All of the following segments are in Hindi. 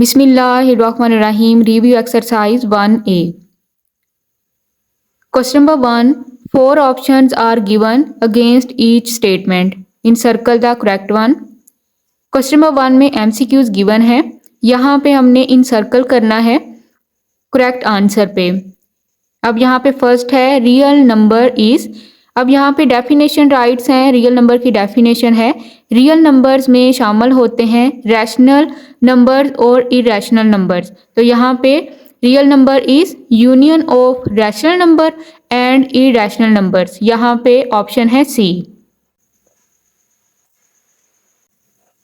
Bismillahirrahmanirrahim. Review exercise 1A. Question number 1. Four options are given against each statement. Encircle the correct one. Question number 1 में MCQs गिवन है, यहाँ पे हमने इनसर्कल करना है करेक्ट आंसर पे। अब यहाँ पे फर्स्ट है रियल नंबर इज। अब यहाँ पे डेफिनेशन राइट्स हैं, रियल नंबर की डेफिनेशन है रियल नंबर्स में शामिल होते हैं रैशनल नंबर्स और इरेशनल नंबर्स। तो यहाँ पे real number is union of rational number and irrational numbers. यहाँ पे ऑप्शन है C.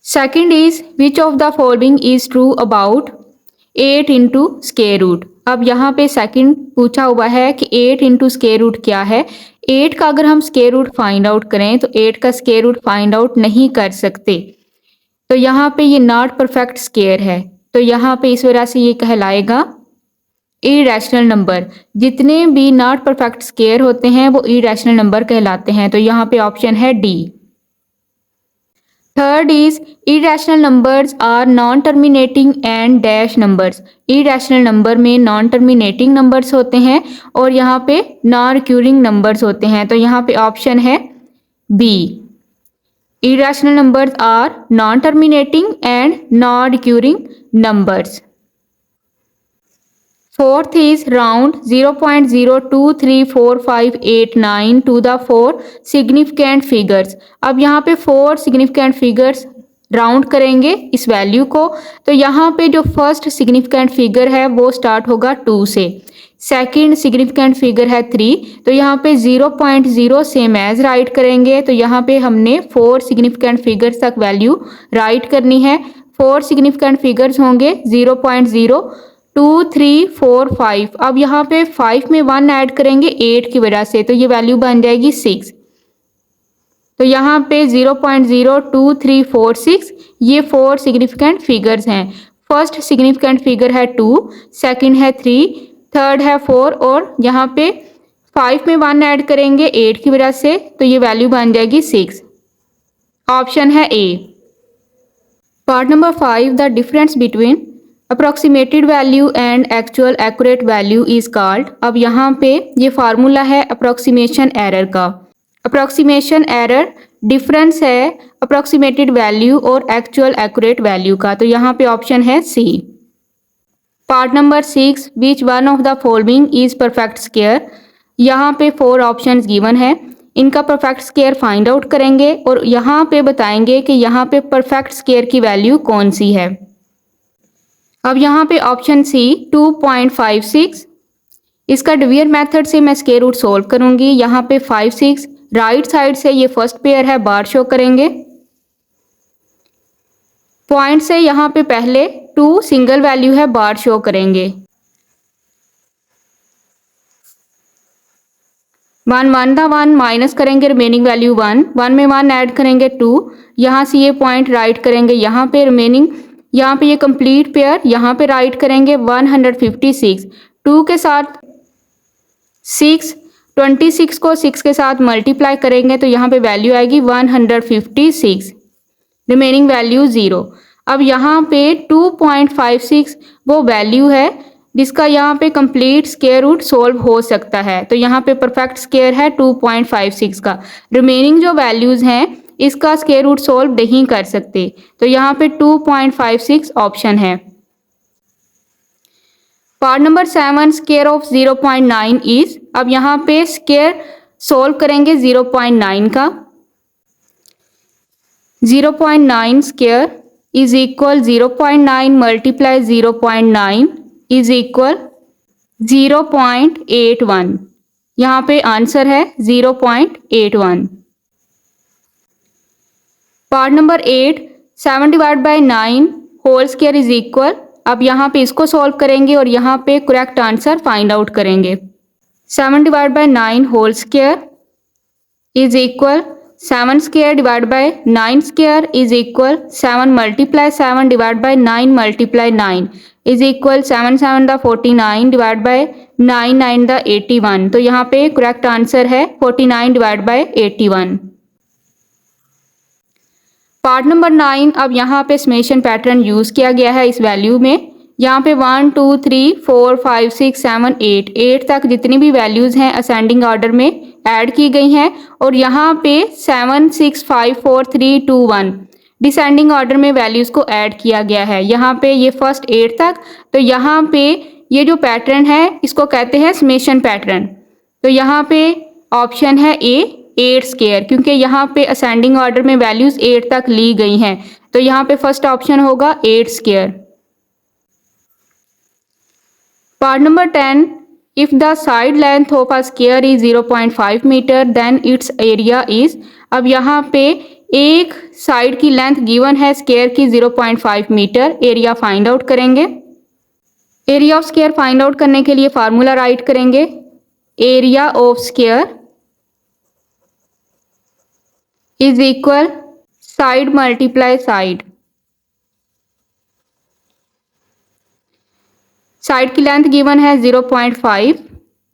Second is which of the following is true about 8 into square root. अब यहाँ पे सेकंड पूछा हुआ है कि 8 इंटू स्क्वायर रूट क्या है। 8 का अगर हम स्क्वायर रूट फाइंड आउट करें तो 8 का स्क्वायर रूट फाइंड आउट नहीं कर सकते, तो यहाँ पे ये नॉट परफेक्ट स्क्वायर है, तो यहाँ पे इस वजह से ये कहलाएगा इरेशनल नंबर। जितने भी नॉट परफेक्ट स्क्वायर होते हैं वो इरेशनल नंबर कहलाते हैं, तो यहाँ पे ऑप्शन है D. Third is irrational numbers are non terminating and dash numbers. Irrational number में नॉन टर्मिनेटिंग नंबर्स होते हैं और यहाँ पे नॉन रिक्यूरिंग नंबर्स होते हैं, तो यहाँ पे ऑप्शन है B. Irrational numbers are non terminating and non recurring numbers. Fourth is round 0.023458 to the four significant figures. अब यहाँ पे फोर सिग्निफिकेंट फिगर्स राउंड करेंगे इस वैल्यू को, तो यहाँ पे जो फर्स्ट सिग्निफिकेंट फिगर है वो स्टार्ट होगा 2 से, सेकंड सिग्निफिकेंट फिगर है 3, तो यहाँ पे 0.0 सेम एज राइट करेंगे, तो यहाँ पे हमने फोर सिग्निफिकेंट फिगर्स तक वैल्यू राइट करनी है। फोर सिग्निफिकेंट फिगर्स होंगे 0.0 2 3 4 5। अब यहाँ पे 5 में 1 ऐड करेंगे 8 की वजह से, तो ये वैल्यू बन जाएगी 6। तो यहाँ पे 0.02346 ये फोर सिग्निफिकेंट फिगर्स हैं। फर्स्ट सिग्निफिकेंट फिगर है 2, सेकंड है 3, थर्ड है 4 और यहाँ पे 5 में 1 ऐड करेंगे 8 की वजह से, तो ये वैल्यू बन जाएगी 6। ऑप्शन है A. Part number 5 the difference between approximated value and actual accurate value is called. अब यहाँ पे ये फार्मूला है अप्रॉक्सीमेशन एरर का। अप्रॉक्सीमेशन एरर डिफरेंस है अप्रॉक्सीमेटेड वैल्यू और एक्चुअल एक्यूरेट वैल्यू का, तो यहाँ पे ऑप्शन है C. Part number 6 which one of the following is perfect square. यहाँ पे फोर ऑप्शंस गिवन है, इनका परफेक्ट स्क्वायर फाइंड आउट करेंगे और यहाँ पे बताएंगे कि यहाँ पे परफेक्ट स्क्वायर की वैल्यू कौन सी है। अब यहाँ पे ऑप्शन सी 2.56, इसका डिवीजन मेथड से मैं स्क्वायर रूट सोल्व करूंगी। यहाँ पे 5 6 राइट साइड से ये फर्स्ट पेयर है बार शो करेंगे, पॉइंट से यहाँ पे पहले 2 सिंगल वैल्यू है बार शो करेंगे। 1 1 था 1 माइनस करेंगे रिमेनिंग वैल्यू 1, 1 में 1 ऐड करेंगे 2, यहाँ से ये पॉइंट राइट करेंगे, यहाँ पे रिमेनिंग यहाँ पे ये कंप्लीट पेयर यहाँ पे राइट करेंगे 156, 2 के साथ 6, 26 को 6 के साथ मल्टीप्लाई करेंगे तो यहाँ पे वैल्यू आएगी 156, रिमेनिंग वैल्यू 0। अब यहाँ पे 2.56 वो वैल्यू है जिसका यहाँ पे कंप्लीट स्क्वायर रूट सोल्व हो सकता है, तो यहाँ पे परफेक्ट स्क्वायर है 2.56 का। रिमेनिंग जो वैल्यूज़ हैं इसका स्क्वायर रूट सोल्व नहीं कर सकते, तो यहाँ पे 2.56 ऑप्शन है। Part number 7 square of 0.9 is. अब यहाँ पे स्क्वायर सोल्व करेंगे 0.9 का। 0.9 square is equal 0.9 multiply 0.9 is equal 0.81। यहाँ पे आंसर है 0.81। Part number 8 7 divide by 9 whole square is equal. अब यहाँ पे इसको सॉल्व करेंगे और यहाँ पे करेक्ट आंसर फाइंड आउट करेंगे। 7 divide by 9 whole square is equal 7 square divide by 9 square is equal 7 multiply 7 divide by 9 multiply 9 is equal 7 7 the 49 divide by 9 9 the 81। तो यहाँ पे करेक्ट आंसर है 49 डिवाइड बाई 81। पार्ट नंबर 9, अब यहाँ पे समेशन पैटर्न यूज़ किया गया है इस वैल्यू में। यहाँ पे 1 2 3 4 5 6 7 8 तक जितनी भी वैल्यूज़ हैं असेंडिंग ऑर्डर में ऐड की गई हैं और यहाँ पे 7 6 5 4 3 2 1 डिसेंडिंग ऑर्डर में वैल्यूज़ को ऐड किया गया है। यहाँ पे ये फर्स्ट 8 तक, तो यहाँ पे ये जो पैटर्न है इसको कहते हैं समेशन पैटर्न। तो यहाँ पे ऑप्शन है ए 8 स्क्वायर, क्योंकि यहाँ पे असेंडिंग ऑर्डर में वैल्यूज़ 8 तक ली गई हैं, तो यहाँ पे फर्स्ट ऑप्शन होगा 8 square. Part number 10, if the side length of a square is 0.5 meter then its area is. अब यहाँ पे एक साइड की लेंथ गिवन है स्क्वायर की 0.5 मीटर, एरिया फाइंड आउट करेंगे। Area of square find out करने के लिए फार्मूला राइट करेंगे। Area of square is equal side multiply side. Side की लेंथ गिवन है 0.5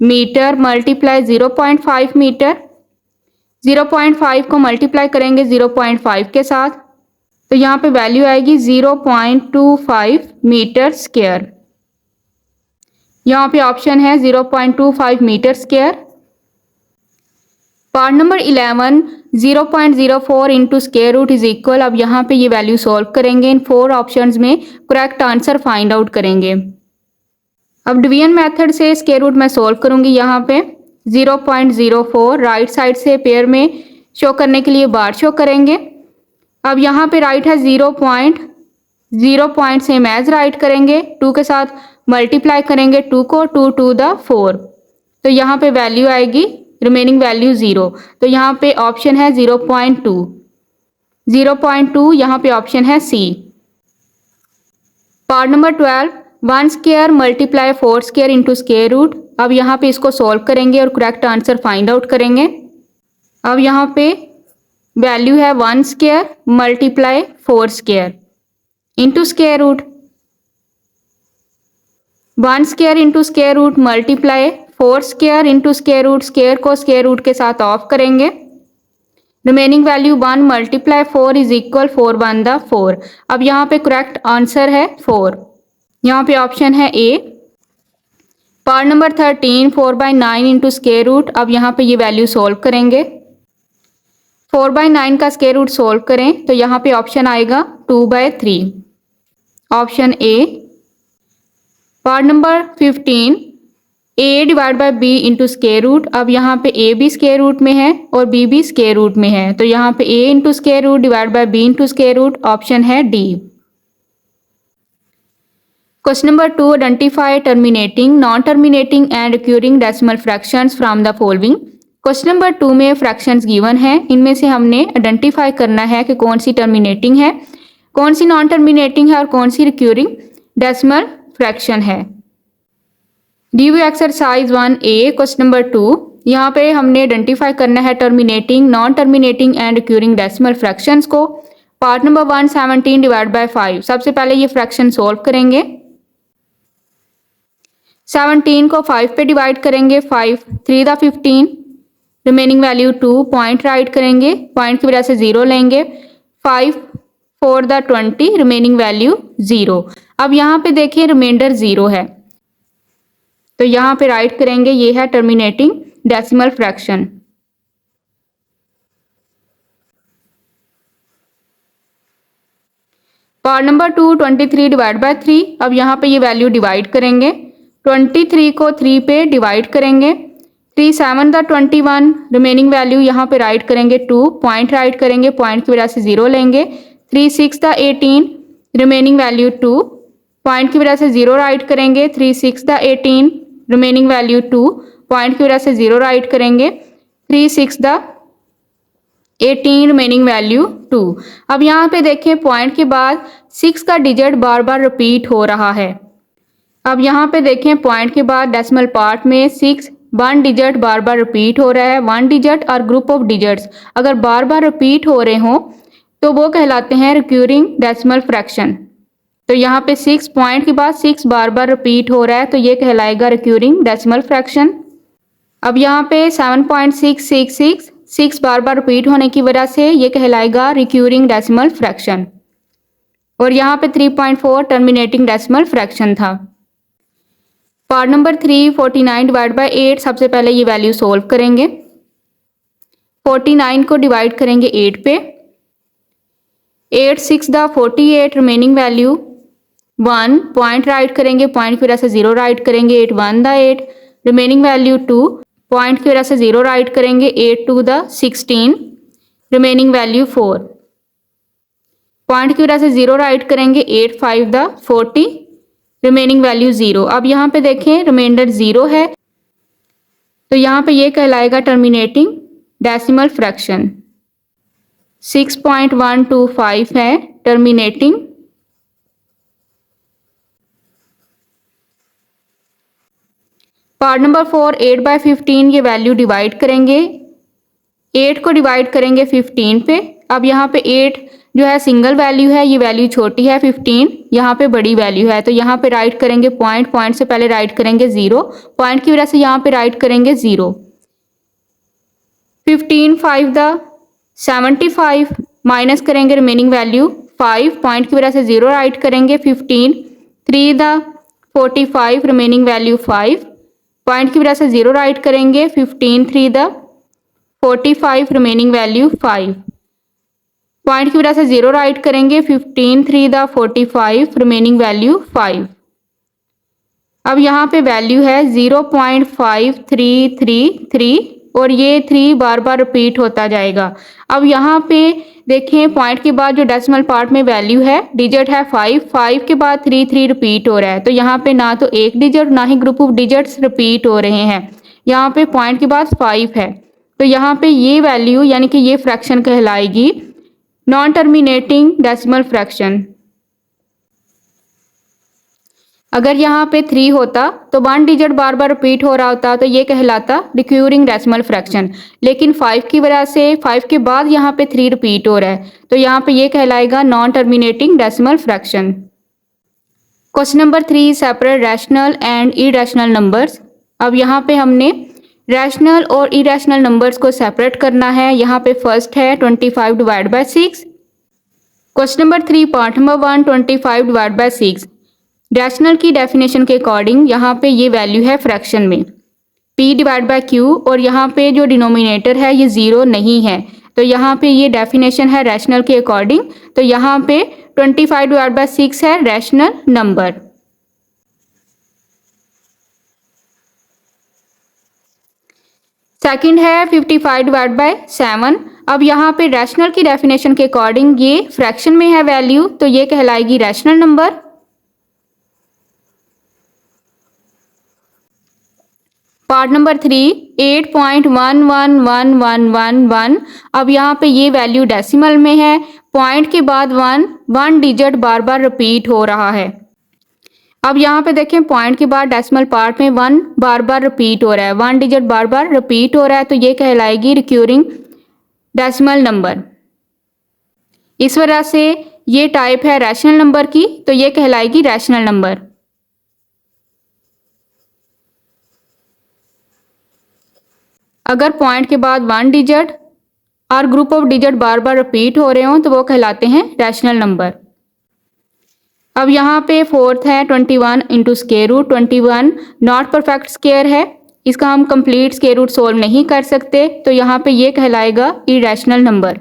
मीटर मल्टीप्लाई 0.5 मीटर। 0.5 को मल्टीप्लाई करेंगे 0.5 के साथ, तो यहाँ पे वैल्यू आएगी 0.25 मीटर स्क्वायर। यहाँ पे ऑप्शन है 0.25 meter square. Part number 11, 0.04 into square root is equal. अब यहाँ पे ये वैल्यू सॉल्व करेंगे। इन 4 ऑप्शंस में करेक्ट आंसर फाइंड आउट करेंगे। अब डिवीजन मेथड से स्क्वायर रूट मैं सॉल्व करूंगी। यहाँ पे 0.04 राइट साइड से पेयर में शो करने के लिए बार शो करेंगे। अब यहाँ पे राइट है 0 सेम एज राइट करेंगे, 2 के साथ मल्टीप्लाई करेंगे 2 को, 2 टू द 4, तो यहाँ पे वैल्यू आएगी रिमेनिंग वैल्यू 0। तो यहाँ पे ऑप्शन है 0.2 यहाँ पे ऑप्शन है C. Part number 12, 1 square multiply 4 square into square root. अब यहाँ पे इसको सॉल्व करेंगे और करेक्ट आंसर फाइंड आउट करेंगे। अब यहाँ पे वैल्यू है 1 square multiply 4 square into square root. 1 square into square root multiply 4 square into square root. Square को स्क्वायर रूट के साथ ऑफ करेंगे। Remaining value 1 multiply 4 is equal 4 1 the 4। अब यहाँ पे करेक्ट आंसर है 4। यहाँ पे ऑप्शन है A. Part number 13, 4/9 into square root. अब यहाँ पे ये वैल्यू सॉल्व करेंगे। 4/9 का स्क्वायर रूट सॉल्व करें तो यहाँ पे ऑप्शन आएगा 2/3, option A. Part number 15, a divide by B into square root. अब यहाँ पे a भी स्क्वायर रूट में है और b भी स्क्वायर रूट में है, तो यहाँ पे a into square root divide by b into square root, option है D. Question number 2, identify terminating, non terminating and recurring decimal fractions from the following. Question number 2 में फ्रैक्शंस गिवन है, इनमें से हमने आइडेंटिफाई करना है कि कौन सी टर्मिनेटिंग है, कौन सी नॉन टर्मिनेटिंग है और कौन सी रिक्यूरिंग डेसिमल फ्रैक्शन है। Review exercise 1A question number 2, यहाँ पे हमने आइडेंटिफाई करना है terminating, non terminating and recurring decimal fractions को। Part number 1, 17 divide by 5। सबसे पहले ये फ्रैक्शन सॉल्व करेंगे। 17 को 5 पे डिवाइड करेंगे, 5 3 the 15, remaining value 2, point right करेंगे, पॉइंट की वजह से 0 लेंगे, 5 4 द 20, रिमेनिंग वैल्यू 0। अब यहाँ पे देखिए रिमाइंडर 0 है, तो यहाँ पे राइट करेंगे ये है terminating decimal fraction. Part number 2, 23 divide by 3। अब यहाँ पे ये वैल्यू डिवाइड करेंगे, 23 को 3 पे डिवाइड करेंगे, 3 7 द 21, रिमेनिंग वैल्यू यहाँ पे राइट करेंगे 2, पॉइंट राइट करेंगे, पॉइंट की वजह से 0 लेंगे, 3 6 द 18, रिमेनिंग वैल्यू 2, पॉइंट की वजह से 0 राइट करेंगे, 3 6 द 18, रिमेनिंग वैल्यू 2, पॉइंट की वजह से 0 राइट करेंगे, 3 6 द 18, रिमेनिंग वैल्यू 2। अब यहाँ पे देखें पॉइंट के बाद 6 का डिजिट बार बार रिपीट हो रहा है। अब यहाँ पे देखें पॉइंट के बाद डेसिमल पार्ट में 6 1 डिजिट बार बार रिपीट हो रहा है। 1 डिजिट और ग्रुप ऑफ डिजिट्स अगर बार बार रिपीट हो रहे हों तो वो कहलाते हैं रिक्यूरिंग डेसिमल फ्रैक्शन। तो यहाँ पे 6 पॉइंट के बाद 6 बार बार रिपीट हो रहा है, तो ये कहलाएगा रिक्यूरिंग डेसिमल फ्रैक्शन। अब यहाँ पे 7.666 6 बार बार रिपीट होने की वजह से ये कहलाएगा रिक्यूरिंग डेसिमल फ्रैक्शन। और यहाँ पे 3.4 टर्मिनेटिंग डेसिमल फ्रैक्शन था। Part number 3 49 divide by 8। सबसे पहले ये वैल्यू सोल्व करेंगे। 49 को डिवाइड करेंगे 8 पे। 8 6 दा 48, रिमेनिंग वैल्यू 1, पॉइंट राइट करेंगे, पॉइंट की वजह से 0 राइट करेंगे। 8 1 दा 8, रिमेनिंग वैल्यू 2, पॉइंट की वजह से 0 राइट करेंगे। 8 2 दा 16, रिमेनिंग वैल्यू 4, पॉइंट की वजह से 0 राइट करेंगे। 8 5 दा 40, रिमेनिंग वैल्यू 0। अब यहाँ पे देखें रिमाइंडर 0 है, तो यहाँ पे ये कहलाएगा टर्मिनेटिंग डेसिमल फ्रैक्शन। 6.125 है टर्मिनेटिंग। पार्ट नंबर 4 8/15, ये वैल्यू डिवाइड करेंगे। 8 को डिवाइड करेंगे 15 पे। अब यहाँ पे 8 जो है सिंगल वैल्यू है, ये वैल्यू छोटी है। 15 यहाँ पे बड़ी वैल्यू है, तो यहाँ पे राइट करेंगे पॉइंट, पॉइंट से पहले राइट करेंगे 0, पॉइंट की वजह से यहाँ पे राइट करेंगे 0। 15 5 दा 75, माइनस करेंगे रिमेनिंग वैल्यू 5, पॉइंट की वजह से 0 राइट करेंगे। 15 3 दा 45, रिमेनिंग वैल्यू 5, पॉइंट की वजह से 0 राइट करेंगे। 15 3 दा 45, रिमेनिंग वैल्यू 5, पॉइंट की वजह से 0 राइट करेंगे। 15 3 दा 45, रिमेनिंग वैल्यू 5। अब यहाँ पे वैल्यू है 0.5333 और ये 3 बार बार रिपीट होता जाएगा। अब यहाँ पे देखें पॉइंट के बाद जो डेसिमल पार्ट में वैल्यू है, डिजिट है 5, 5 के बाद 3 3 रिपीट हो रहा है, तो यहाँ पे ना तो एक डिजिट ना ही ग्रुप ऑफ डिजिट्स रिपीट हो रहे हैं। यहाँ पे पॉइंट के बाद 5 है, तो यहाँ पे ये वैल्यू यानी कि ये फ्रैक्शन कहलाएगी नॉन टर्मिनेटिंग डेसिमल फ्रैक्शन। अगर यहाँ पे 3 होता तो 1 डिजिट बार बार रिपीट हो रहा होता, तो ये कहलाता रिक्यूरिंग डेसिमल फ्रैक्शन। लेकिन 5 की वजह से 5 के बाद यहाँ पे 3 रिपीट हो रहा है, तो यहाँ पे ये कहलाएगा non terminating decimal fraction. Question number 3 separate rational and irrational numbers. अब यहाँ पे हमने रैशनल और इरेशनल नंबर्स को सेपरेट करना है। यहाँ पे फर्स्ट है 25 divide by 6। Question number 3 part number 1 25 divide by 6। Rational की डेफिनेशन के अकॉर्डिंग यहाँ पे ये वैल्यू है फ्रैक्शन में p डिवाइड बाय q, और यहाँ पे जो डिनोमिनेटर है ये 0 नहीं है, तो यहाँ पे ये डेफिनेशन है रैशनल के अकॉर्डिंग। तो यहाँ पे 25 डिवाइड बाय 6 है रैशनल नंबर। सेकंड है 55 डिवाइड बाय 7। अब यहाँ पे रैशनल की डेफिनेशन के अकॉर्डिंग ये फ्रैक्शन में है वैल्यू, तो ये कहलाएगी रैशनल नंबर। Part number 3 8.111111। अब यहाँ पे ये वैल्यू डेसिमल में है, पॉइंट के बाद 1 डिजिट बार बार रिपीट हो रहा है। अब यहाँ पे देखें पॉइंट के बाद डेसिमल पार्ट में 1 बार बार रिपीट हो रहा है, 1 डिजिट बार बार रिपीट हो रहा है, तो ये कहलाएगी रिक्यूरिंग डेसिमल नंबर। इस वजह से ये टाइप है रैशनल नंबर की, तो ये कहलाएगी रैशनल नंबर। अगर पॉइंट के बाद 1 डिजिट और group of digit bar bar repeat हो रहे हों तो वो कहलाते हैं रैशनल नंबर। अब यहाँ पे फोर्थ है 21 into square root. 21 not perfect square है, इसका हम कंप्लीट स्क्वायर रूट सोल्व नहीं कर सकते, तो यहाँ पे ये कहलाएगा इरेशनल नंबर।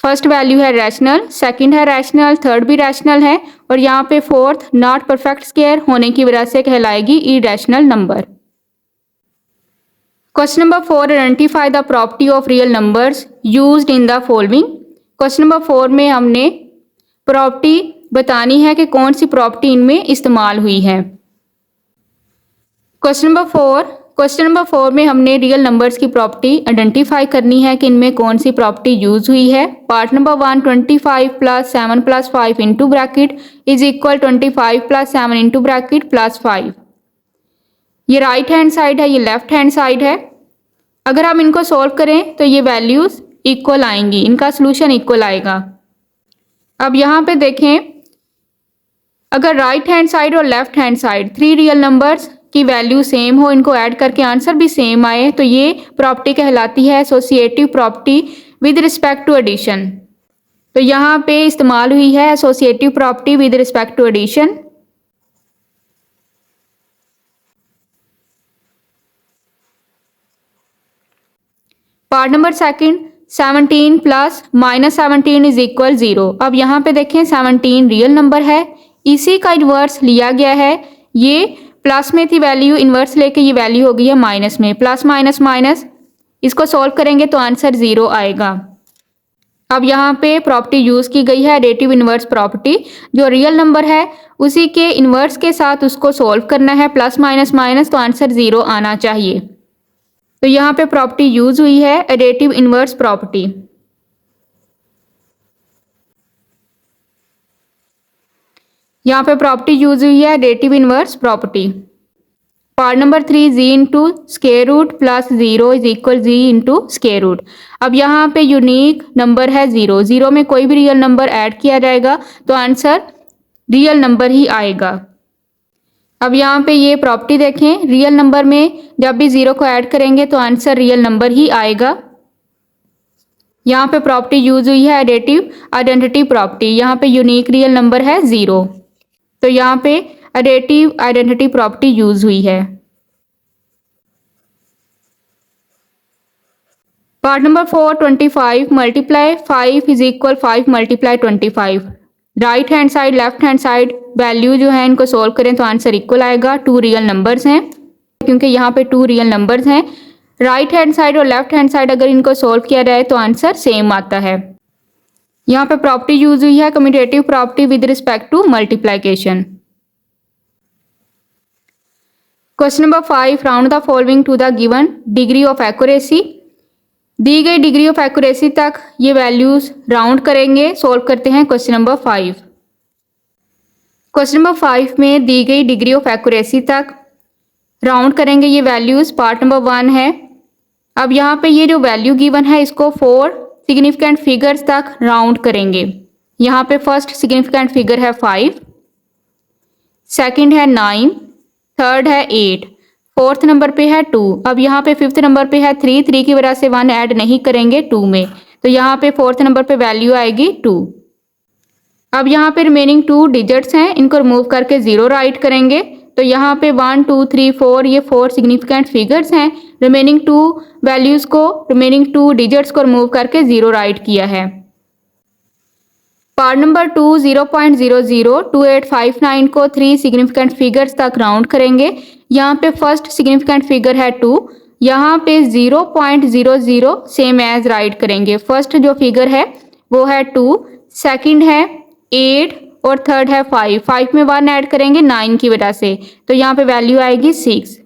फर्स्ट वैल्यू है रैशनल, सेकंड है रैशनल, थर्ड भी रैशनल है, और यहाँ पे फोर्थ नॉट परफेक्ट स्क्वायर होने की वजह से कहलाएगी irrational number. Question number 4 identify the property of real numbers used in the following. Question number 4 में हमने प्रॉपर्टी बतानी है कि कौन सी प्रॉपर्टी इनमें इस्तेमाल हुई है। क्वेश्चन नंबर 4 में हमने रियल नंबर्स की प्रॉपर्टी आइडेंटिफाई करनी है कि इनमें कौन सी प्रॉपर्टी यूज हुई है। Part number 1 25 + 7 + 5 into bracket is equal 25 + 7 into bracket +5। ये राइट हैंड साइड है, ये लेफ्ट हैंड साइड है। अगर हम इनको सॉल्व करें तो ये वैल्यूज इक्वल आएंगी, इनका सोल्यूशन इक्वल आएगा। अब यहाँ पे देखें अगर राइट हैंड साइड और left hand side 3 real numbers की वैल्यू सेम हो, इनको ऐड करके आंसर भी सेम आए, तो ये प्रॉपर्टी कहलाती है associative property with respect to addition. तो यहाँ पे इस्तेमाल हुई है associative property with respect to addition. Part number second, 17 plus -17 is equal 0। अब यहाँ पे देखें 17 रियल नंबर है, इसी का इन्वर्स लिया गया है। ये प्लस में थी वैल्यू, इन्वर्स लेके ये वैल्यू हो गई है माइनस में, प्लस माइनस माइनस, इसको सॉल्व करेंगे तो आंसर 0 आएगा। अब यहाँ पे प्रॉपर्टी यूज की गई है एडिटिव इन्वर्स प्रॉपर्टी, जो रियल नंबर है उसी के इन्वर्स के साथ उसको सॉल्व करना है, प्लस माइनस माइनस, तो आंसर 0 आना चाहिए। तो यहाँ पे प्रॉपर्टी यूज हुई है एडिटिव इन्वर्स प्रॉपर्टी। यहाँ पे प्रॉपर्टी यूज हुई है additive inverse property. Part number 3, G into square root plus 0 is equal G into square root. अब यहाँ पे यूनिक नंबर है 0, 0 में कोई भी रियल नंबर ऐड किया जाएगा तो आंसर रियल नंबर ही आएगा। अब यहाँ पे ये प्रॉपर्टी देखें, रियल नंबर में जब भी 0 को ऐड करेंगे तो आंसर रियल नंबर ही आएगा। यहाँ पे प्रॉपर्टी यूज हुई है एडिटिव आइडेंटिटी प्रॉपर्टी, यहाँ पे यूनिक रियल नंबर है 0, तो यहाँ पे एडिटिव आइडेंटिटी प्रॉपर्टी यूज हुई है। Part number 4, 25 multiply 5 is equal 5 multiply 25। Right hand side left hand side value जो है इनको सोल्व करें तो आंसर इक्वल आएगा। 2 रियल नंबर्स हैं, क्योंकि यहाँ पे 2 रियल नंबर्स हैं। राइट हैंड साइड और लेफ्ट हैंड साइड अगर इनको सोल्व किया जाए तो आंसर सेम आता है। यहाँ पे प्रॉपर्टी यूज हुई है commutative property with respect to multiplication. Question number 5, round the following to the given degree of accuracy. दी गई डिग्री ऑफ एक्यूरेसी तक ये वैल्यूज राउंड करेंगे। सोल्व करते हैं क्वेश्चन नंबर 5। क्वेश्चन नंबर 5 में दी गई डिग्री ऑफ एक्यूरेसी तक राउंड करेंगे ये वैल्यूज। पार्ट नंबर 1 है। अब यहाँ पे ये जो वैल्यू गिवन है इसको 4 सिग्निफिकेंट फिगर्स तक राउंड करेंगे। यहाँ पे फर्स्ट सिग्निफिकेंट फिगर है 5, सेकंड है 9, थर्ड है 8, फोर्थ नंबर पे है 2। अब यहाँ पे फिफ्थ नंबर पे है 3 की वजह से 1 ऐड नहीं करेंगे 2 में, तो यहाँ पे फोर्थ नंबर पे वैल्यू आएगी 2। अब यहाँ पे रिमेनिंग 2 डिजिट्स हैं, इनको रिमूव करके 0 राइट करेंगे। तो यहाँ पे 1 2 3 4 ये 4 सिग्निफिकेंट फिगर्स हैं। रिमेनिंग 2 वैल्यूज को, रिमेनिंग 2 डिजिट्स को रिमूव करके 0 राइट किया है। पार्ट नंबर 2, 0.002859 को 3 सिग्निफिकेंट फिगर्स तक राउंड करेंगे। यहाँ पे फर्स्ट सिग्निफिकेंट फिगर है 2, यहाँ पे 0.00 सेम एज राइट करेंगे। फर्स्ट जो फिगर है वो है 2, सेकंड है 8 और थर्ड है 5। 5 में 1 ऐड करेंगे 9 की वजह से, तो यहाँ पे वैल्यू आएगी 6।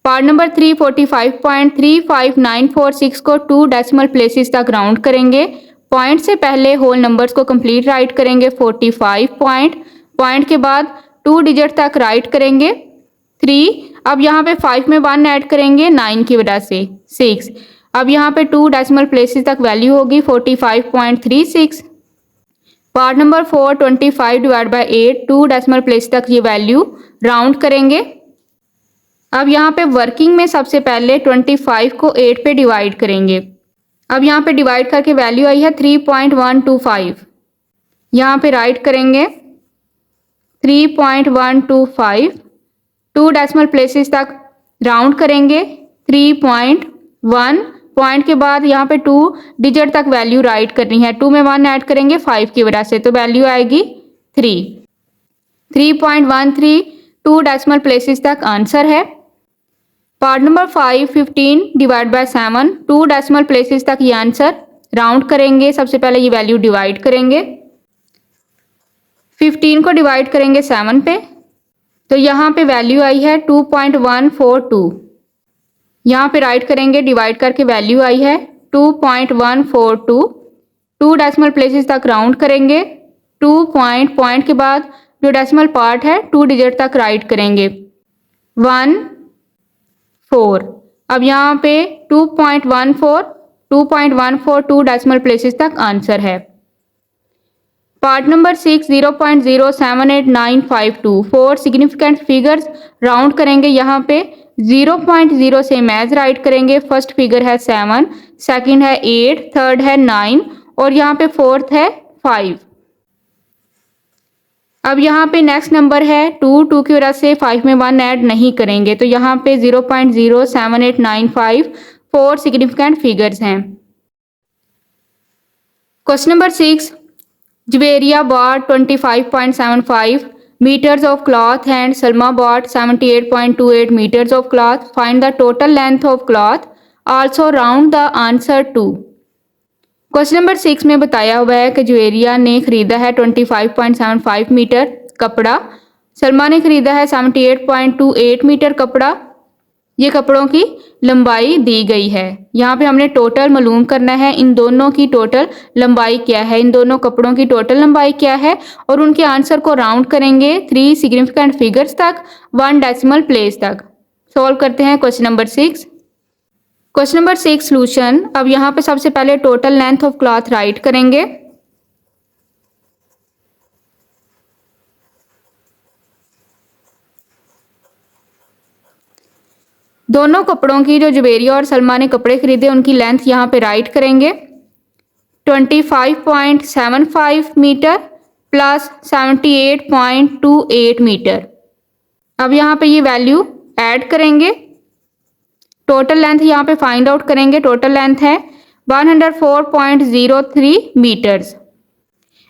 पार्ट नंबर 3, 45.35946 को 2 डेसिमल प्लेसेस तक राउंड करेंगे। पॉइंट से पहले होल नंबर्स को कंप्लीट राइट करेंगे। 45 पॉइंट के बाद 2 डिजिट तक राइट करेंगे 3। अब यहाँ पे 5 में 1 ऐड करेंगे 9 की वजह से 6। अब यहाँ पे 2 डेसिमल प्लेसेस तक वैल्यू होगी 45.36। Part number 4, 25 divide by 8, 2 decimal place तक ये वैल्यू राउंड करेंगे। अब यहाँ पे वर्किंग में सबसे पहले 25 को 8 पे डिवाइड करेंगे। अब यहाँ पे डिवाइड करके वैल्यू आई है 3.125, यहाँ पे राइट करेंगे 3.125। 2 डेसिमल प्लेसेस तक राउंड करेंगे 3.1। पॉइंट के बाद यहाँ पे 2 डिजिट तक वैल्यू राइट करनी है। 2 में 1 ऐड करेंगे 5 की वजह से, तो वैल्यू आएगी 3। 3.13 2 डेसिमल प्लेसेस तक आंसर है। Part number 5, 15 divide by 7, 2 decimal places तक ये आंसर राउंड करेंगे। सबसे पहले ये वैल्यू डिवाइड करेंगे, 15 को डिवाइड करेंगे 7 पे, तो यहाँ पे वैल्यू आई है 2.142। यहाँ पे राइट करेंगे, डिवाइड करके वैल्यू आई है 2.142। 2 डेसिमल प्लेसेस तक राउंड करेंगे। 2 पॉइंट के बाद जो डेसिमल पार्ट है 2 डिजिट तक राइट करेंगे 1 4। अब यहाँ पे 2.14 2 डेसिमल प्लेसेस तक आंसर है। Part number 6 0.078952 4 significant figures round करेंगे। यहाँ पे 0.0 से इमेज राइट करेंगे। फर्स्ट फिगर है 7, सेकंड है 8, थर्ड है 9 और यहाँ पे फोर्थ है 5। अब यहाँ पे नेक्स्ट नंबर है 2 की वजह से 5 में 1 ऐड नहीं करेंगे, तो यहाँ पे 0.07895 4 सिग्निफिकेंट फिगर्स हैं। Question number 6, Jveria bought 25.75 meters of cloth and Salma bought 78.28 meters of cloth. Find the total length of cloth. Also round the answer to. Question number 6 में बताया हुआ है कि ज्वेरिया ने खरीदा है 25.75 मीटर कपड़ा, सलमा ने खरीदा है 78.28 मीटर कपड़ा। ये कपड़ों की लंबाई दी गई है। यहाँ पे हमने टोटल मालूम करना है, इन दोनों की टोटल लंबाई क्या है, इन दोनों कपड़ों की टोटल लंबाई क्या है और उनके आंसर को राउंड करेंगे 3 सिग्निफिकेंट फिगर्स तक 1 डेसिमल प्लेस तक। सॉल्व करते हैं question number 6। Question number 6 solution. अब यहाँ पे सबसे पहले total length of cloth right करेंगे। दोनों कपड़ों की जो जुबेरिया और सलमा ने कपड़े खरीदे उनकी लेंथ यहाँ पे राइट करेंगे। 25.75 मीटर प्लस 78.28 मीटर। अब यहाँ पे ये वैल्यू ऐड करेंगे, टोटल लेंथ यहाँ पे फाइंड आउट करेंगे। टोटल लेंथ है 104.03 मीटर्स।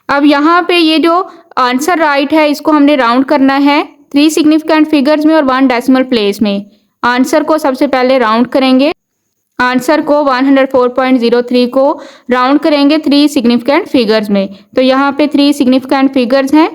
अब यहाँ पे ये जो आंसर राइट है इसको हमने राउंड करना है 3 सिग्निफिकेंट फिगर्स में और 1 डेसिमल प्लेस में। आंसर को सबसे पहले राउंड करेंगे। आंसर को 104.03 को राउंड करेंगे 3 सिग्निफिकेंट फिगर्स में। तो यहाँ पे 3 सिग्निफिकेंट फिगर्स हैं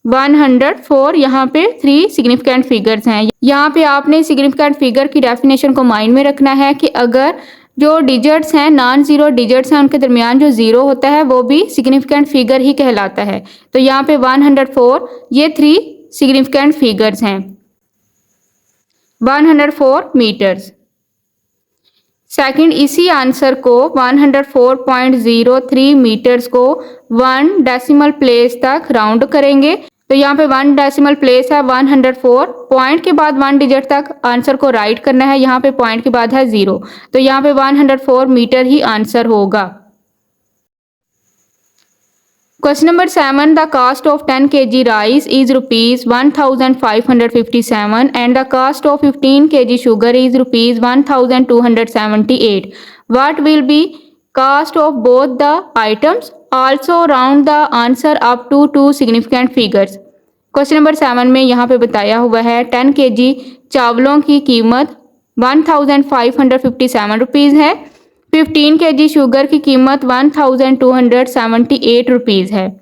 104 यहाँ पे 3 सिग्निफिकेंट फिगर्स हैं। यहाँ पे आपने सिग्निफिकेंट फिगर की डेफिनेशन को माइंड में रखना है कि अगर जो डिजिट्स हैं नॉन जीरो डिजिट्स हैं उनके दरमियान जो जीरो होता है वो भी सिग्निफिकेंट फिगर ही कहलाता है। तो यहाँ पे 104 ये 3 सिग्निफिकेंट फिगर्स हैं 104 मीटर्स। सेकंड, इसी आंसर को 104.03 मीटर्स को 1 डेसिमल प्लेस तक राउंड करेंगे। तो यहाँ पे 1 डेसिमल प्लेस है 104, पॉइंट के बाद 1 डिजिट तक आंसर को राइट करना है। यहाँ पे पॉइंट के बाद है 0, तो यहाँ पे 104 मीटर ही आंसर होगा। Question number 7, the cost of 10 kg rice is ₹1557 and the cost of 15 kg sugar is ₹1278। What will be cost of both the items? Also round the answer up to 2 significant figures. Question number 7 में यहाँ पे बताया हुआ है 10 kg चावलों की कीमत 1557 रुपीज़ है, 15 kg शुगर की कीमत 1278 रुपीज़ है।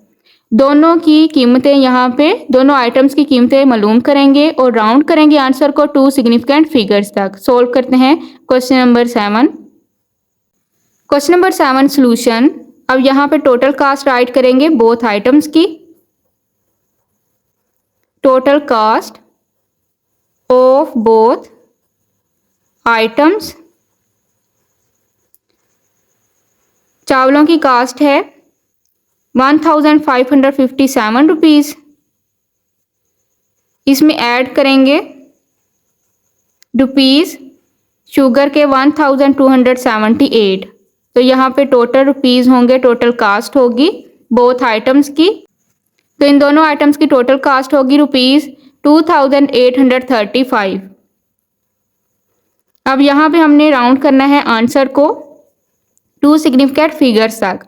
दोनों की कीमतें यहाँ पे दोनों आइटम्स की कीमतें मालूम करेंगे और राउंड करेंगे आंसर को 2 सिग्निफिकेंट फिगर्स तक। सोल्व करते हैं question number 7। Question number 7 solution. अब यहाँ पे टोटल कास्ट राइट करेंगे बोथ आइटम्स की। Total cast of both items, चावलों की कास्ट है 1557 रुपीज़। इसमें ऐड करेंगे रुपीज़ शुगर के 1278। तो यहाँ पे टोटल रुपीज़ होंगे, टोटल कास्ट होगी बोथ आइटम्स की। तो इन दोनों आइटम्स की टोटल कास्ट होगी ₹2835। अब यहाँ पे हमने राउंड करना है आंसर को 2 सिग्निफिकेंट फिगर्स तक।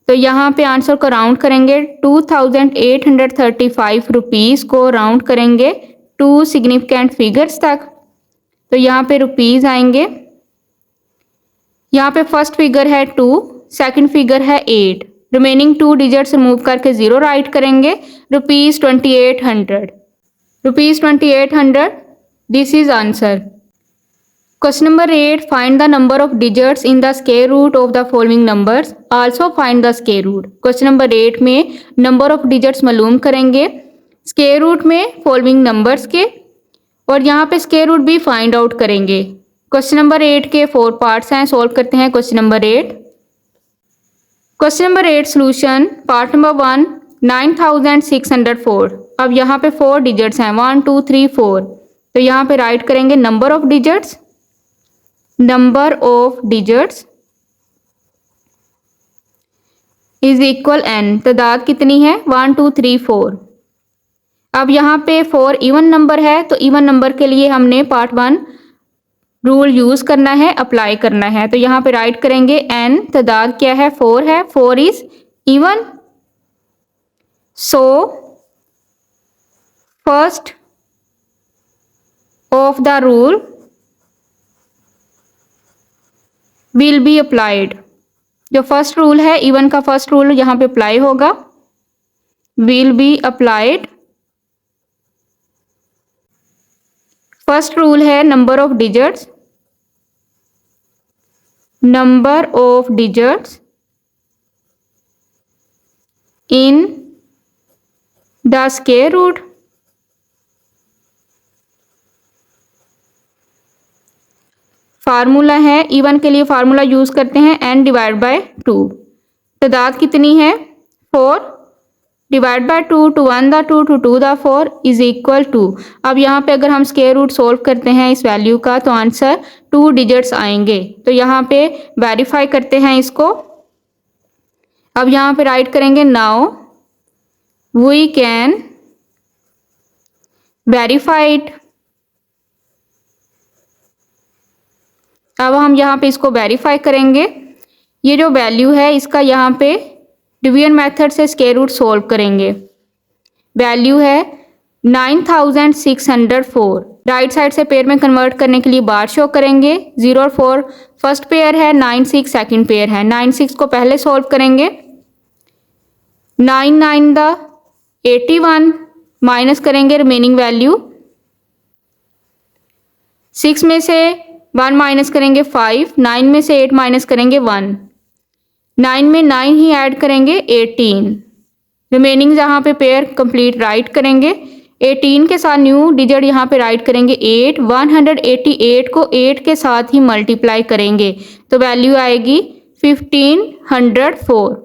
तो यहाँ पे आंसर को राउंड करेंगे 2835 रुपीज़ को राउंड करेंगे 2 सिग्निफिकेंट फिगर्स तक। तो यहाँ पे रुपीज़ आएंगे। यहाँ पे फर्स्ट फिगर है 2, सेकंड फिगर है 8, रिमेनिंग 2 डिजिट्स रिमूव करके 0 राइट करेंगे। ₹2800 this is answer. Question number 8, find the number of digits in the square root of the following numbers, also find the square root. Question number 8 में नंबर ऑफ डिजिट्स मालूम करेंगे स्क्वायर रूट में फॉलोइंग नंबर्स के, और यहाँ पे स्क्वायर रूट भी फाइंड आउट करेंगे। क्वेश्चन नंबर 8 के 4 पार्ट्स हैं। सोल्व करते हैं question number 8। Question number 8 solution part number 1 9604। अब यहाँ पे 4 डिजिट्स हैं 1 2 3 4। तो यहाँ पे राइट करेंगे number of digits is equal n। तादाद कितनी है 1 2 3 4। अब यहाँ पे 4 इवन नंबर है तो इवन नंबर के लिए हमने पार्ट 1 रूल यूज करना है, अप्लाई करना है। तो यहाँ पे राइट करेंगे n, तादाद क्या है 4 है, 4 is even. So first of the rule will be applied. जो फर्स्ट रूल है इवन का फर्स्ट रूल यहाँ पे अप्लाई होगा, will be applied. First rule है number of digits in the square root. Formula है इवन के लिए, फार्मूला यूज करते हैं n डिवाइड बाय 2। तादाद कितनी है 4 divide by 2 to 1 the 2 to 2 the 4 is equal to. अब यहाँ पे अगर हम स्क्वायर रूट सोल्व करते हैं इस वैल्यू का तो आंसर 2 डिजिट्स आएंगे। तो यहाँ पे वेरीफाई करते हैं इसको। अब यहाँ पे राइट करेंगे now we can verify it. अब हम यहाँ पे इसको वेरीफाई करेंगे। ये जो वैल्यू है इसका यहाँ पे डिवीजन मेथड से स्क्वायर रूट सोल्व करेंगे। वैल्यू है 9604। राइट साइड से पेयर में कन्वर्ट करने के लिए बार शो करेंगे। 0 और 4 फर्स्ट पेयर है, 9 6 सेकेंड पेयर है। 9 6 को पहले सोल्व करेंगे। 9 9 द 81 माइनस करेंगे रिमेनिंग वैल्यू। 6 में से 1 माइनस करेंगे 5, 9 में से 8 माइनस करेंगे 1, 9 में 9 ही ऐड करेंगे 18। रिमेनिंग जहाँ पे पेयर कंप्लीट राइट करेंगे। 18 के साथ न्यू डिजिट यहाँ पे राइट करेंगे 8। 188 को 8 के साथ ही मल्टीप्लाई करेंगे तो वैल्यू आएगी 1504।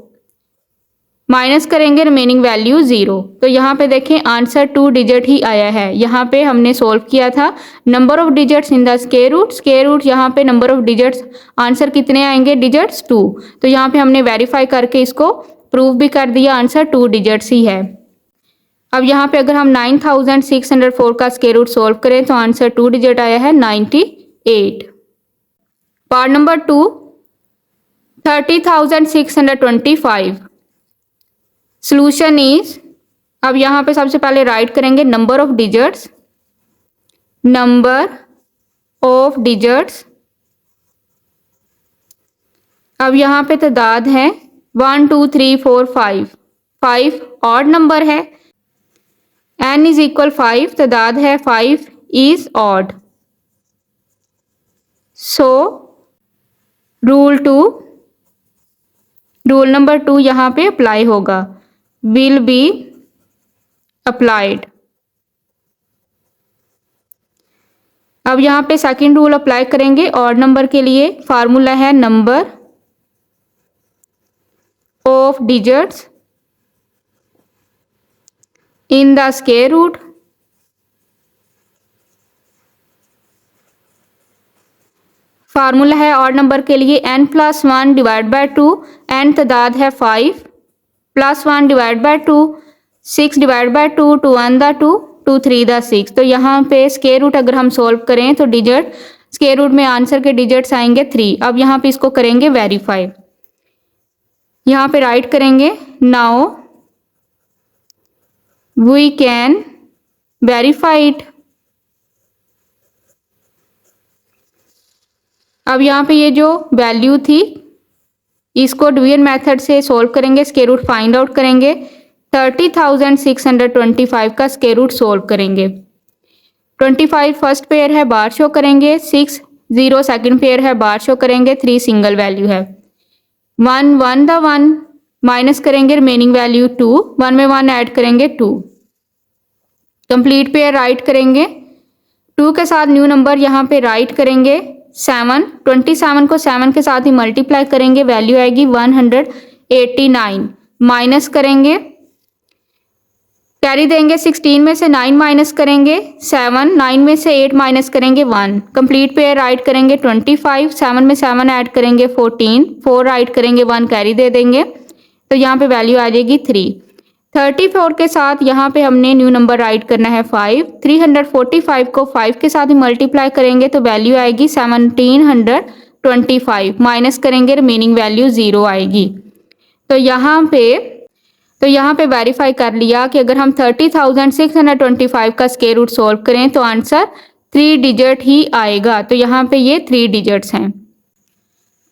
माइनस करेंगे रिमेनिंग वैल्यू 0। तो यहाँ पे देखें आंसर 2 डिजिट ही आया है। यहाँ पे हमने सोल्व किया था number of digits in the square root. Square root यहाँ पे नंबर ऑफ डिजिट्स आंसर कितने आएंगे डिजिट्स 2। तो यहाँ पे हमने वेरीफाई करके इसको प्रूव भी कर दिया, आंसर 2 डिजिट्स ही है। अब यहाँ पे अगर हम 9604 का स्क्वायर रूट सोल्व करें तो आंसर 2 डिजिट आया है 98। Part number 2 30,625। सॉल्यूशन इज, अब यहाँ पे सबसे पहले राइट करेंगे नंबर ऑफ डिजिट्स। अब यहाँ पे तादाद है 1 2 3 4 5। 5 ऑड नंबर है, n इज इक्वल 5, तादाद है 5 is odd. So rule number 2 यहाँ पे अप्लाई होगा, विल बी अप्लाइड। अब यहाँ पे सेकंड रूल अप्लाई करेंगे ऑड नंबर के लिए। फार्मूला है number of digits in the square root. Formula है ऑड नंबर के लिए n plus 1 divide by 2। n तादाद है 5 plus 1 divide by 2, 6 divide by 2 to 1 the 2 to 3 the 6। तो यहाँ पे स्क्वायर रूट अगर हम सोल्व करें तो डिजिट स्क्वायर रूट में आंसर के डिजिट्स आएंगे 3। अब यहाँ पे इसको करेंगे वेरीफाई। यहाँ पे राइट करेंगे now we can verify it. अब यहाँ पे ये जो वैल्यू थी इसको डिवीजन मेथड से सोल्व करेंगे, स्क्वायर रूट फाइंड आउट करेंगे। 30,625 का स्क्वायर रूट सोल्व करेंगे। 25 फर्स्ट पेयर है, बार शो करेंगे। 6 0 सेकंड पेयर है, बार शो करेंगे। 3 सिंगल वैल्यू है। 1 1 द 1 माइनस करेंगे रिमेनिंग वैल्यू 2, 1 में 1 ऐड करेंगे 2। कंप्लीट पेयर राइट करेंगे। 2 के साथ न्यू नंबर यहाँ पे राइट करेंगे 7। 27 को 7 के साथ ही मल्टीप्लाई करेंगे, वैल्यू आएगी 89 माइनस करेंगे, कैरी देंगे 16 में से 9 माइनस करेंगे 7, 9 में से 8 माइनस करेंगे 1, कंप्लीट पेयर राइट करेंगे 25, 7 में 7 ऐड करेंगे 14, 4 राइट करेंगे 1 कैरी दे देंगे, तो यहाँ पे वैल्यू आ जाएगी 3। 34 के साथ यहाँ पे हमने न्यू नंबर राइट करना है 5, 345 को 5 के साथ ही मल्टीप्लाई करेंगे तो वैल्यू आएगी 1725, माइनस करेंगे रिमेनिंग वैल्यू 0 आएगी। तो यहाँ पे वेरीफाई कर लिया कि अगर हम 30,625 का स्क्वायर रूट सॉल्व करें तो आंसर 3 डिजिट ही आएगा। तो यहाँ पे ये 3 डिजिट्स हैं।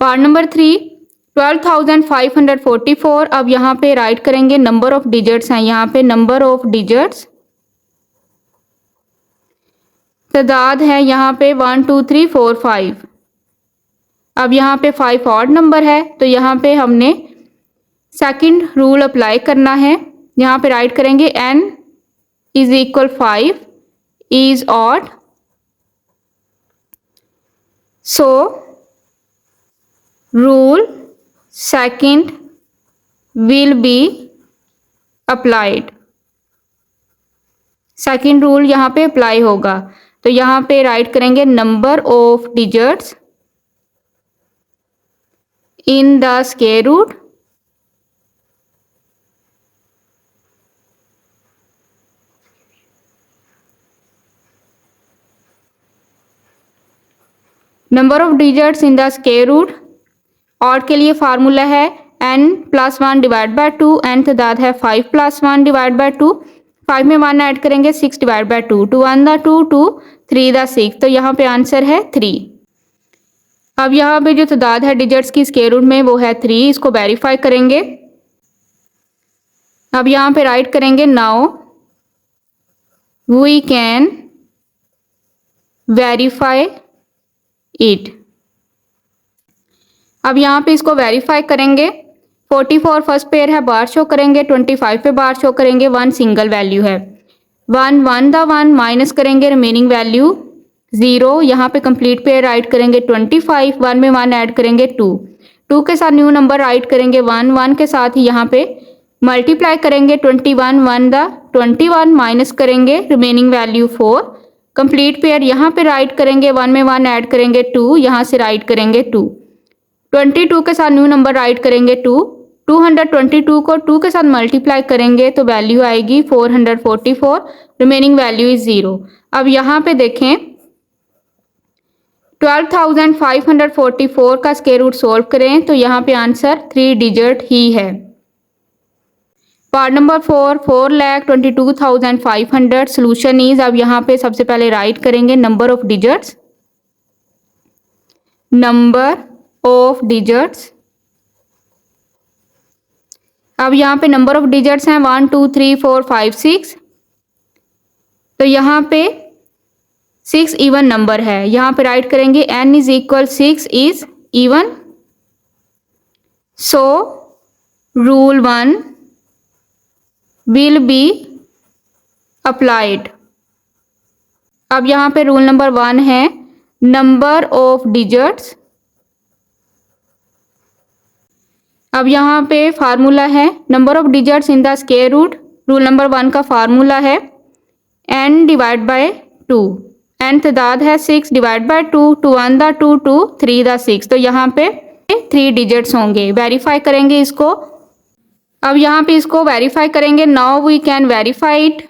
Part number 3 12,544। अब यहाँ पे राइट करेंगे नंबर ऑफ डिजिट्स हैं, यहाँ पे नंबर ऑफ डिजिट्स तादाद है यहाँ पे 1 2 3 4 5। अब यहाँ पे 5 ऑड नंबर है तो यहाँ पे हमने सेकंड रूल अप्लाई करना है। यहाँ पे राइट करेंगे n is equal 5 is odd, so rule second will be applied. Second rule यहाँ पे अप्लाई होगा तो यहाँ पे राइट करेंगे number of digits in the square root number of digits in the square root. Odd के लिए फार्मूला है n + 1 डिवाइड बाय 2, n तादाद है 5 + 1 डिवाइड बाय 2, 5 में 1 ऐड करेंगे 6 डिवाइड बाय 2, 2 1 दा 2, 2 3 दा 6, तो यहाँ पे आंसर है 3। अब यहाँ पे जो तादाद है डिजिट्स की स्क्वायर रूट में वो है 3, इसको वेरीफाई करेंगे। अब यहाँ पे राइट करेंगे now we can verify it. अब यहाँ पे इसको वेरीफाई करेंगे। 44 फर्स्ट पेयर है, बार शो करेंगे, 25 पे बार शो करेंगे, 1 सिंगल वैल्यू है, 1 1 दा 1 माइनस करेंगे रिमेनिंग वैल्यू 0। यहाँ पे कंप्लीट पेयर राइट करेंगे 25, 1 में 1 ऐड करेंगे 2, 2 के साथ न्यू नंबर राइट करेंगे 1, 1 के साथ ही यहाँ पे मल्टीप्लाई करेंगे 21, 1 दा 21 माइनस करेंगे रिमेनिंग वैल्यू 4, कंप्लीट पेयर यहाँ पे राइट करेंगे 1 में 1 ऐड करेंगे 2, यहाँ से राइट करेंगे 2, 22 के साथ न्यू नंबर राइट करेंगे 2, 222 को 2 के साथ मल्टीप्लाई करेंगे तो वैल्यू आएगी 444, रिमेनिंग वैल्यू इज 0। अब यहाँ पे देखें 12,544 का स्क्वायर रूट सॉल्व करें तो यहाँ पे आंसर 3 डिजिट ही है। Part number 4 4,22,500 solution is. अब यहाँ पे सबसे पहले राइट करेंगे number of digits, number of digits. अब यहाँ पे नंबर ऑफ डिजिट्स हैं 1 2 3 4 5 6, तो यहाँ पे 6 इवन नंबर है, यहाँ पे राइट करेंगे n is equal 6 is even, so rule 1 will be applied. अब यहाँ पे रूल नंबर 1 है नंबर ऑफ डिजिट्स। अब यहाँ पे फार्मूला है number of digits in the square root. Rule number 1 का फार्मूला है n डिवाइड बाय 2, n तादाद है 6 डिवाइड बाय 2, 2 1 दा 2, 2 3 दा 6, तो यहाँ पे 3 डिजिट्स होंगे। वेरीफाई करेंगे इसको। अब यहाँ पे इसको वेरीफाई करेंगे। Now we can verify it.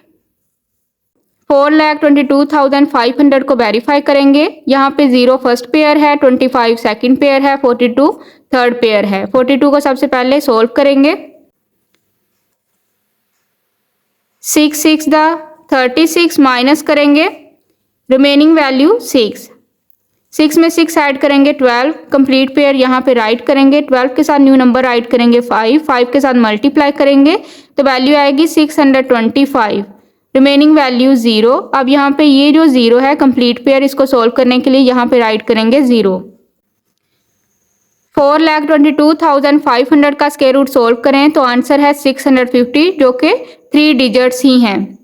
4,22,500 को वेरीफाई करेंगे। यहाँ पे 0 फर्स्ट पेयर है, 25 सेकंड पेयर है, 42 थर्ड पेयर है। 42 को सबसे पहले सोल्व करेंगे। 6 6 दा 36 माइनस करेंगे रिमेनिंग वैल्यू 6, 6 में 6 ऐड करेंगे 12, कंप्लीट पेयर यहाँ पे राइट करेंगे, 12 के साथ न्यू नंबर राइट करेंगे 5, 5 के साथ मल्टीप्लाई करेंगे तो वैल्यू आएगी 625, रिमेनिंग वैल्यू 0। अब यहाँ पे ये जो 0 है कंप्लीट पेयर, इसको सोल्व करने के लिए यहाँ पे राइट करेंगे 0। 4,22,500 का स्क्वायर रूट सोल्व करें तो आंसर है 650, जो कि 3 डिजिट्स ही हैं।